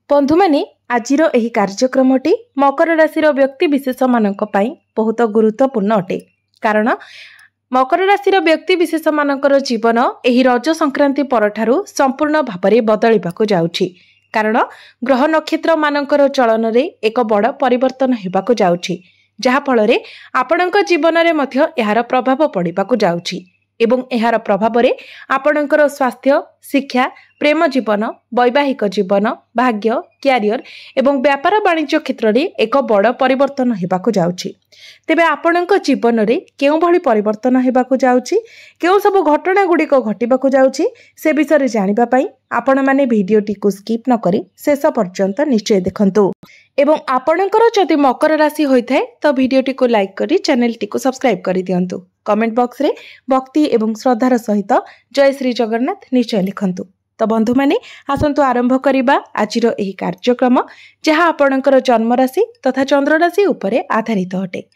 बंधु माने आजिर एही कार्यक्रमटी मकर राशि व्यक्ति विशेष मानक पई बहुत गुरुत्वपूर्ण अटे। कारण मकर राशि व्यक्ति विशेष मानकर जीवन एही रज संक्रांति परठारु संपूर्ण भाବରେ बदलिबाकु जाउछि। कारण ग्रह नक्षत्र मानकर चलन रे एक बड़ परिवर्तन हेबाकु जाउछि, जहा फଳରେ आपणक जीवन रे मध्य एहार प्रभाव पड़िबाकु जाउछि एवं एहार प्रभाव रे आपणकर स्वास्थ्य, शिक्षा, प्रेम जीवन, वैवाहिक जीवन, भाग्य, क्यारियर एवं व्यापार वाणिज्य क्षेत्र में एक बड़ परिवर्तन हेबाकु जाउछि। तेबे आपणक जीवन रे केउ भली परिवर्तन हेबाकु जाउछि, केउ सब घटना गुडी को घटिबाकु जाउछि, से विषय रे जानिबा पई आपण माने भिडियोटी को स्किप न करी शेष पर्यंत निश्चय देखंतु। एवं आपणकर जदि मकर राशि होइथाय तो भिडियोटी को लाइक करी चैनल टी को सब्सक्राइब करी दियंतु। कमेंट बॉक्स रे भक्ति एवं श्रद्धार सहित जय श्री जगन्नाथ निश्चय लिखंतु। तो बंधु माने आसंतु आरंभ करिबा आजिर एही कार्यक्रम, जहा आपणकर जन्म राशि तथा चंद्र राशि उपरे आधारित अटे।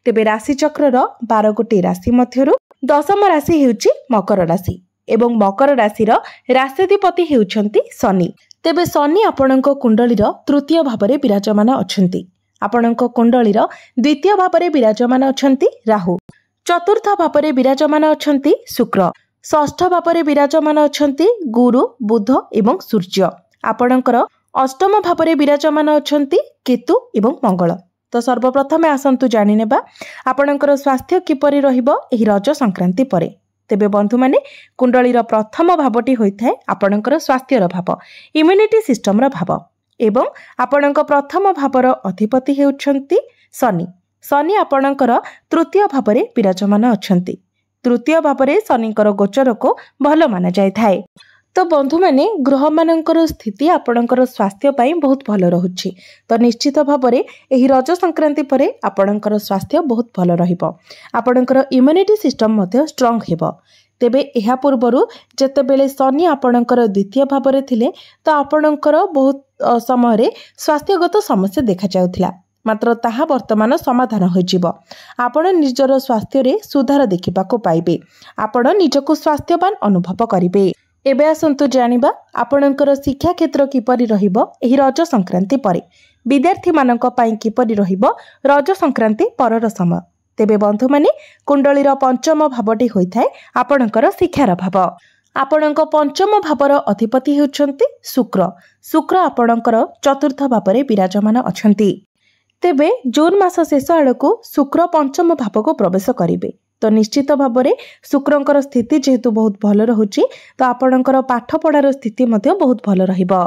तेबे राशि चक्रर 12 गोटी राशि मध्यरु दशम राशि हेउची मकर राशि एवं मकर राशिर राशिधिपति हेउछंती शनि। तेबे शनि आपणक कुंडलीर तृतीय भावरे विराजमान अछंती। आपणक कुंडलीर द्वितीय भावरे विराजमान अछंती राहु। चतुर्थ भावरे विराजमान अछंती शुक्र। षष्ठ भावरे विराजमान अछंती गुरु, बुध एवं सूर्य। आपणकर अष्टम भावरे विराजमान अछंती केतु एवं मंगल। तो सर्वप्रथम आसंतु जानि नेबा आपणकर स्वास्थ्य किपरि रहिबो एही रज संक्रांति परे। तेबे बंधु माने कुंडलीर प्रथम भावटी होइथाय आपणकर स्वास्थ्यर भाव, इम्युनिटी सिस्टम भाव एवं आपणक प्रथम भावर अधिपति हेउछंती शनि। शनि आपणकर तृतीय भावरे विराजमान अछंती। तृतीय भावरे शनिकर गोचर को भल माना जाय थाए। तो बंधु माने ग्रह मानकर स्थिति आपणकर स्वास्थ्य पाई बहुत भल रहुछि। तो निश्चित भावरे एही रज संक्रांति परे आपणकर स्वास्थ्य बहुत भल रहिबो। आपणकर इम्युनिटी सिस्टम मध्ये स्ट्रांग हेबो। तेबे एहा पूर्वरु जेतेबेले शनि आपणकर द्वितीय भावरे थिले तो आपणकर बहुत समय रे स्वास्थ्यगत समस्या देखा जाउथिला, मात्र ताहा वर्तमान समाधान होइजिबो। आपण निजर स्वास्थ्य रे सुधार देखिबाको पाइबे। आपण निजको स्वास्थ्यवान अनुभव करिबे। एबे आसंतु जानिबा आपणकर शिक्षा क्षेत्र किपरि रहिबो एही रज संक्रांति परे। विद्यार्थी मानक पई किपरि रहिबो रज संक्रांति परर समय। तेबे बंधु माने कुंडलीर पंचम भावटी होइथाय आपणकर शिक्षार भाव। आपणक पंचम भावर अधिपति हेउछंती शुक्र। शुक्र आपणकर चतुर्थ भावरे विराजमान अछंती। तेबे जून मास शेष आड़कू शुक्र पंचम भाव को प्रवेश करिवे। तो निश्चित भावरे शुक्रंकर स्थिति जेहेतु बहुत भल रहुची, तो आपणकर पाठ पढ़ार स्थिति मध्य बहुत भल रहिबो।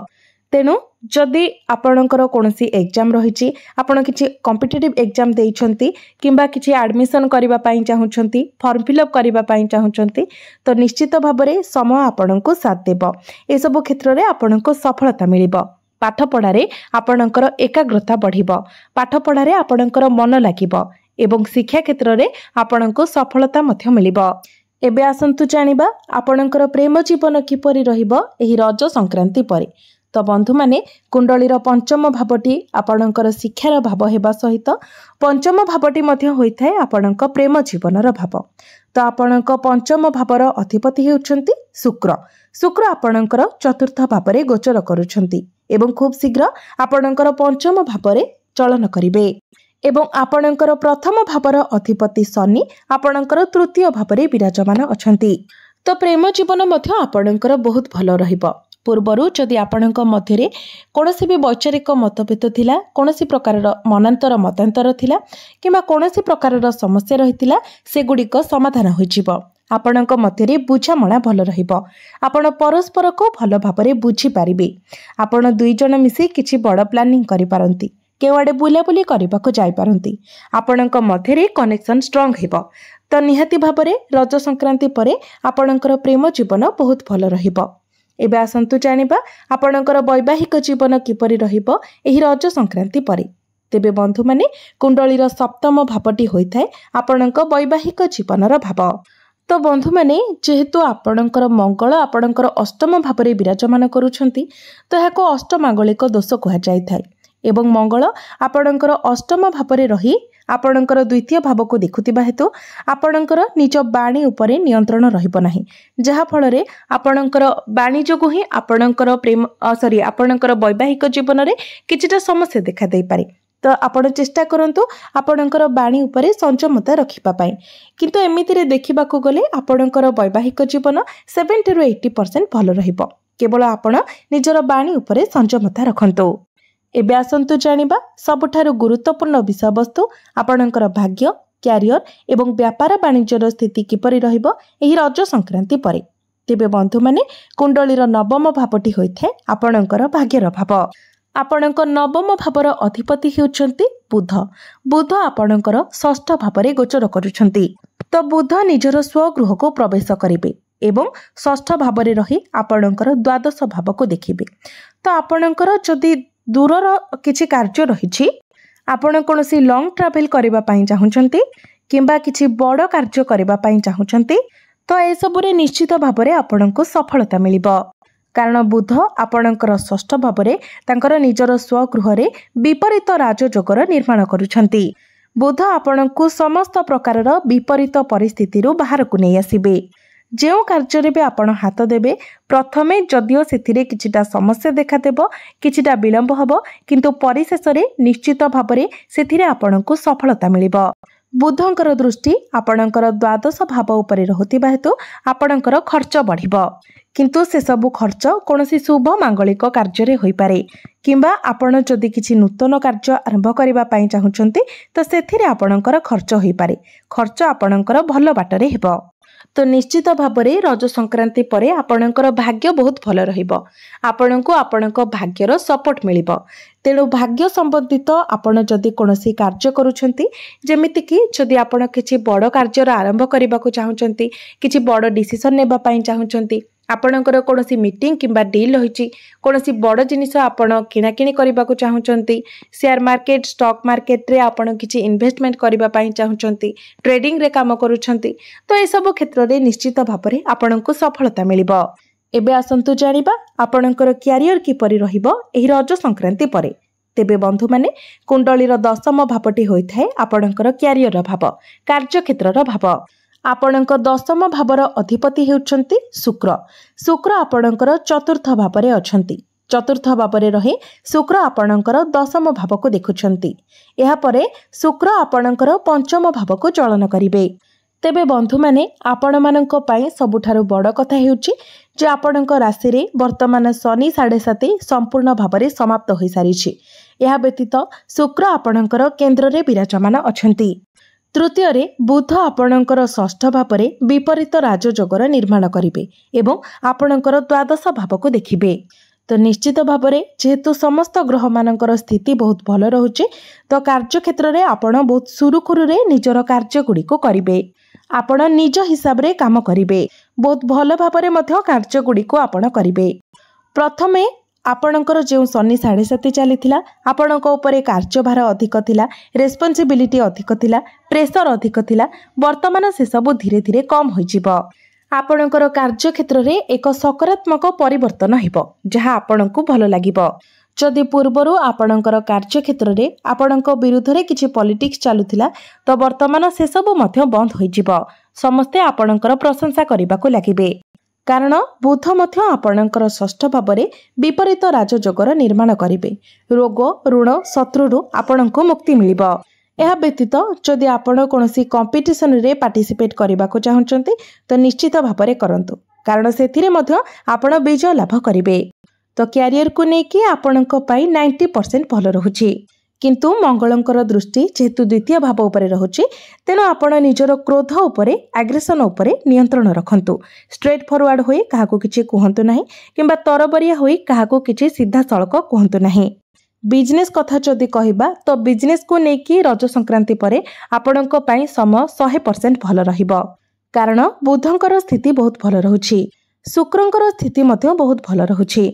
तेणु जदि आपणकर कोनोसी एग्जाम रहिची, आपण किछि कॉम्पिटिटिव एग्जाम देइछंती किंबा किछि एडमिशन करिबा पई चाहुछंती, फॉर्म फिलअप करिबा पई चाहुछंती, तो निश्चित भावरे समय आपणको साथ देबो। ए सब क्षेत्र रे आपणको सफलता मिलिबो। पाठ पढ़ारे आपणकर एकाग्रता बढ़िबो। पाठ पढ़ारे आपणकर मन लागिबो एवं शिक्षा क्षेत्र रे आपणको सफलता मध्य मिलिबो। एबे आसंतु जानिबा आपणकर प्रेम जीवन किपरि रहिबो एही रज संक्रांति परे। तो बंधु माने कुंडलीर पंचम भावटी आपणकर शिक्षार भाव हेबा सहित पंचम भावटी मध्य होइथाय आपणक प्रेम जीवनर भाव। तो आपणक पंचम भावर अधिपति हेउछंती शुक्र। शुक्र आपणकर चतुर्थ भावरे गोचर करूछंती एवं खूब शीघ्र आपणकर पंचम भावरे चलन करिवे। एवं आपणकर प्रथम भावर अधिपति शनि आपणकर तृतीय भावरे विराजमान अछंती। तो प्रेम जीवन मध्य आपणकर बहुत भल रहिबो। पूर्वरु जदि आपणक मध्यरे कोनोसी भी वैचारिक मतभेद थिला, कोनोसी प्रकारर मनांतर मतांतर थिला किंबा कोनोसी प्रकारर समस्या रहितिला, सेगुडिक समाधान होइजिबो। आपणक मध्यरे बुझामणा भल रहिबो। आपण परस्पर को भल भाबरे बुझी पारिबे। आपण दुई जण मिसी किछि बड़ प्लानिंग करि पारंती, केवाडे बुलाबुली करबाको जाय पारंती। आपणक मध्यरे कनेक्शन स्ट्रांग हेबो। तो निहाती भाबरे रज संक्रांति परे आपणकर प्रेम जीवन बहुत भल रहिबो। एबे आसंतु जानिबा आपणकर वैवाहिक जीवन किपरि रहिबो एही रज संक्रांति परे। तेबे बंधु माने कुंडलीर सप्तम भावटी होइथाय आपणक वैवाहिक जीवनर भाव। तो बंधु माने जेहेतु आपणकर मंगल आपणकर अष्टम भावरे विराजमान करूछंती, तो याको अष्टमांगलिक दोष कहा जाय थाय। एवं मंगल आपणकर अष्टम भाव रही आपणकर द्वितीय भाव को देखुथिबा हेतु आपणकर निज बाणी उपरे नियंत्रण रहिबो नाही, जहा फଳରେ आपणकर बाणी जोगु ही आपणकर प्रेम आपणकर वैवाहिक जीवन रे किछिटा समस्या देखा देई पारे। तो आपण चेष्टा करंतु आपणकर बाणी उपरे संयमता रखिबा पाई। किंतु एमिति रे देखिबाकू गले आपणकर वैवाहिक जीवन 70 ରୁ 80% भल रहिबो, केवल आपण निजर बाणी उपरे संयमता रखंतु। एबे आसंतु जानिबा सबुठारु गुरुत्वपूर्ण विषय वस्तु आपणकर भाग्य, क्यारियर एवं व्यापार वाणिज्यर स्थिति किपरि रहिबो एही रज संक्रांति परे। तेबे बंधु माने कुंडलीर नवम भावटी होइथे आपणकर भाग्यर भाव। आपणक नवम भावर अधिपति हेउछंती बुध। बुध आपणकर षष्ठ भावरे गोचर करुछंती। तो बुध निजर स्वगृह को प्रवेश करिवे एवं षष्ठ भावरे रही आपणकर द्वादश भाव को देखिबे। तो आपणकर जदि दूरर किछि कार्य रहिछि, आपण कोनोसी लॉन्ग ट्रैवल करिबा पई चाहुछंती किंबा किछि बड़ कार्य करिबा पई चाहुछंती, तो ए सबुरे निश्चित भावरे आपणको सफलता मिलिबो। कारण बुध आपणकर षष्ठ भावरे तांकर निजर स्वगृह रे विपरीत राजयोगर निर्माण करुछंती। बुध आपणको समस्त प्रकारर विपरीत परिस्थिति रु बाहर को नै आसीबे। जो कार्य भी आपण हाथ देबे प्रथमे जदिओ सेथिरे किछिटा समस्या देखा देबो, किछिटा विलंब हबो, किंतु परिशेष रे निश्चित भावरे सेथिरे आपणको सफलता मिलिबो। बुधंकर दृष्टि आपणकर द्वादश भाव उपरे रहुतिबा हेतु आपणकर खर्च बढ़िबो, किंतु से सबु खर्च कोनोसी शुभ मांगलिक कार्य रे होई पारे किंबा आपण जदि किछि नूतन कार्य आरंभ करिबा पई चाहुचंती तो सेथिरे आपणकर खर्च होई पारे। खर्च आपणकर भलो बाटरे हेबो। तो निश्चित भावरे रज संक्रांति परे आपणकर भाग्य बहुत भल रहिबो। आपणको आपणको भाग्यर सपोर्ट मिलिबो। तेणु भाग्य संबंधित आपण जदि कोनोसी कार्य करूछंती, जेमिति कि जदि आपण किछि बड़ कार्यर आरंभ करिबाकू चाहुचंती, किछि बड़ डिसिजन नेबा पई चाहुचंती, आपणकर कोनोसी मीटिंग किंबा डील होईची, कोनोसी बड़ जिनिस आपण किणाकिणी करिबाकू चाहुचंती, शेयर मार्केट स्टॉक मार्केट रे आपण किछि इन्वेस्टमेंट करिबा पई चाहुचंती, ट्रेडिंग रे काम करूछंती, तो ए सब क्षेत्र रे निश्चित भाबरे आपणको सफलता मिलिबो। एबे आसंतु जानिबा आपणकर क्यारियर किपरि रहिबो एही रज संक्रांति परे। तेबे बंधु माने कुंडलीर दशम भावटी होइथाय आपणकर क्यारियर भाव, कार्य क्षेत्रर भाव। आपणक दशम भावर अधिपति हेउछंती शुक्र। शुक्र आपणकर चतुर्थ भावरे अछंती। चतुर्थ भावरे रही शुक्र आपणकर दशम भाव को देखुछंती। एहा परे शुक्र आपणकर पंचम भाव को चलन करिवे। तेबे बंधु माने आपण मानक पई सबुठारु बड़ कथा हेउची जे आपणक राशि रे वर्तमान शनि 7.5 संपूर्ण भावरे समाप्त होई सारिछि। एहा व्यतीत शुक्र आपणकर केंद्र रे विराजमान अछंती। तृतीय रे बुध आपणकर षष्ठ भावरे विपरीत राजयोगर निर्माण करिवे एवं आपणकर द्वादश भाव को देखिबे। तो निश्चित भावरे जेहेतु समस्त ग्रह मानकर स्थिति बहुत भल रहुचे, तो कार्य क्षेत्र रे आपण बहुत सुरुखुरु रे निजर कार्य गुडी को करिवे। आपण निज हिसाब रे काम करिवे। बहुत भल भावरे मध्य कार्य गुडी को आपण करिवे। प्रथमे आपणकर जो शनि 7.5 चलीथिला, आपणक उपरे कार्यभार अधिक थिला, रेस्पॉन्सिबिलिटी अधिक थिला, प्रेशर अधिक थिला। वर्तमान से सब धीरे धीरे कम होई जिवो। आपणकर कार्य क्षेत्र रे एक सकारात्मक परिवर्तन हेबो, जहा आपणको भल लागिबो। जदि पूर्वरु आपणकर कार्य क्षेत्र रे आपणक विरुद्ध रे किछि पॉलिटिक्स चालुथिला, तो वर्तमान से सब मध्य बंद होई जिवो। समस्ते आपणकर प्रशंसा करिबाकू लागिबे। कारण बुध मध्य आपणकर षष्ठ भावरे विपरीत राजयोगर निर्माण करिवे। रोग ऋण शत्रुरु आपणको मुक्ति मिलिबो। एहा व्यतीत जदि आपण कोनोसी कंपटीशन रे पार्टिसिपेट करिबाकू चाहुचंती, तो निश्चित भावरे करंतु, कारण सेथिरे मध्य आपण विजय लाभ करिवे। तो क्यारियर को नेकी आपणको पई 90% भल रहुची। किंतु मंगलंकर दृष्टि जेहेतु द्वितीय भाव उपरे रहुची, तेणु आपण निजर क्रोध उपरे एग्रेशन उपरे नियंत्रण रखंतु। स्ट्रेट फॉरवर्ड होई काहाकू किछि कुहंतु नाही किंबा तरबरिया होई काहाकू किछि सीधा सळक कुहंतु नाही। बिजनेस कथा जदि कहिबा, तो बिजनेस को नेकी रज संक्रांति परे आपणको पई समय 100% भल रहिबो। कारण बुधंकर स्थिति बहुत भल रहुची, शुक्रंकर स्थिति मध्य बहुत भल रहुची,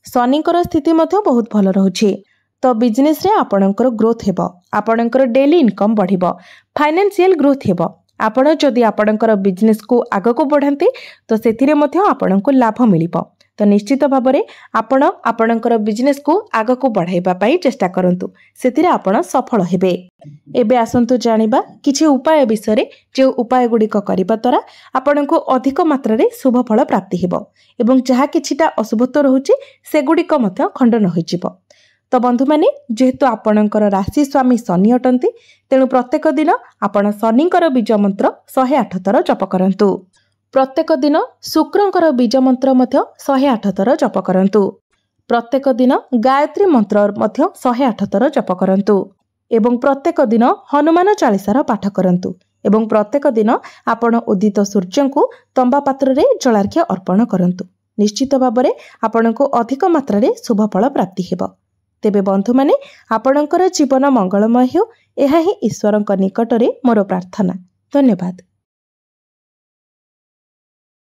शनिकर स्थिति मध्य बहुत भल रहुची। तो बिजनेस रे आपणकर ग्रोथ हेबो, आपणकर डेली इनकम बढ़िबो, फाइनेंशियल ग्रोथ हेबो। आपण जदि आपणकर बिजनेस को आगको बढ़ांती, तो सेथिरे मध्य आपणको लाभ मिलिबो। तो निश्चित भाव में आपण आपणकर बिजनेस को आग को बढ़ाइबा पई चेष्टा करंतु सेतिरे आपण सफल हेबे। एबे आसंतु जानिबा किछि उपाय विषय जे उपाय गुड़िक करबा द्वारा आपनको अधिक मात्रा रे शुभ फल प्राप्ति हेबो एवं जहा किछिटा अशुभत्व रहउछि सेगुड़िक मध्य खंडन होइजिबो। तो बंधु माने जेहेतु आपणकर राशि स्वामी शनि अटंती तेणु प्रत्येक दिन आपण शनिकर बीज मंत्र 108 थर जप करंतु। प्रत्येक दिन शुक्रंकर बीज मंत्र मध्य 108 थर जप करंतु। प्रत्येक दिन गायत्री मंत्र मध्य 108 थर जप करंतु एवं प्रत्येक दिन हनुमान चालीसार पाठ करंतु एवं प्रत्येक दिन आपण उदित सूर्य को तंबा पात्र रे जलार्घ्य अर्पण करंतु। निश्चित भाव में आपनको अधिक मात्रा रे शुभ फल प्राप्ति हेबो। तेबे बंधु माने आपणकर जीवन मंगलमय हो, यह ही ईश्वरंक निकटरे मोर प्रार्थना। धन्यवाद।